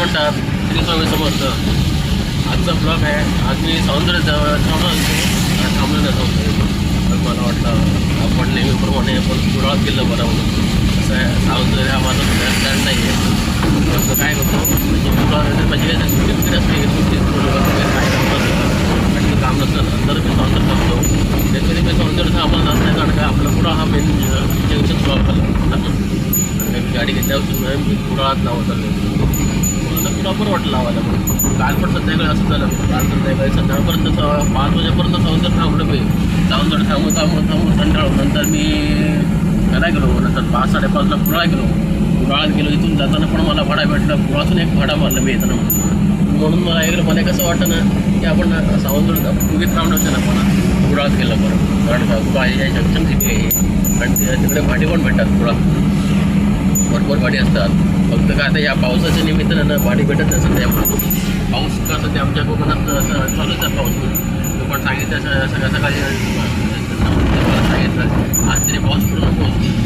म्हणतात श्री स्वामी समर्थ. आजचा ब्लॉग आहे. आज मी सौंदर्य थांबलो नव्हतो. तर मला वाटलं आपण नेहमीप्रमाणे आपण कुडाळात गेलं बरं म्हणून. असं आहे, सौंदर्य हा माझा स्टँड नाही आहे. असं काय करतो म्हणजे कुडाळ म्हणजे सुट्टी वगैरे असते सुट्टी काय आणि काम नसतं तर मी सौंदर्य थांबतो. त्याच्यामध्ये मी सौंदर्य थांबला जात नाही, कारण का आपला कुडाळ हा मेन जंक्शन ब्लॉक झाला. आणि गाडी घेतल्यावर मी कुडाळात लावत आलो. बरोबर वाटलं लावायला. पण काल पण संध्याकाळी असं झालं. काल संध्याकाळी संध्याकाळपर्यंत 5 वाजेपर्यंत सौंदर्य थांबलं मी. सौंदर्य थांबून कंटाळून नंतर मी घरा गेलो. नंतर 5-5:30ला कुडाळा गेलो. कुडाळात गेलो. इथून जाताना पण मला भाडा भेटला. कुडाळातून एक भाडा मारलं मी येताना. म्हणून मला ऐकलं मला कसं वाटतं ना की आपण सौंदर्य उगीत थांबलं ना पण कुडाळात गेलं बरं. कारण का कुडाळ हे जंक्शन सिटी आहे आणि तिकडे भाडी पण भेटतात. कुडाळ भरपूर भाडी असतात. फक्त काय आता या पावसाच्या निमित्तानं ना भाडी भेटत नाही सध्या. पाऊस का सध्या आमच्या कोकणात चालूच आहे पाऊस. तो पण सांगितलं सकाळी सांगितलं आज तरी पाऊस पडू नको.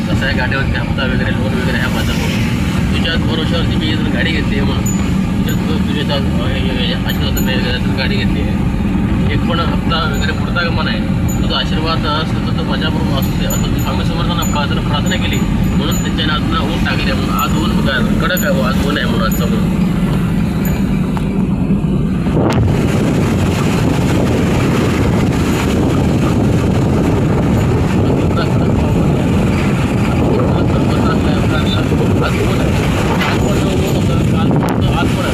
कसं आहे गाडीवरती हप्ता वगैरे लोन वगैरे ह्या माझा तुझ्याच भरोशावरती मी जर गाडी घेतली आहे म्हणून तुझ्या आशीर्वाद गाडी घेतली आहे. एक पण हप्ता वगैरे पुरता का म्हणा आहे. तुझा आशीर्वाद असतो तो माझ्याबरोबर असू दे असं तू स्वामी समर्थांना जर प्रार्थना केली म्हणून त्यांच्या नातनं ऊन टाकले. म्हणून आज ऊन बघा कडक आहे. आज ऊन आहे म्हणून आज समोर आज ऊन आहे. आज पण ऊन होतं. काल आज पण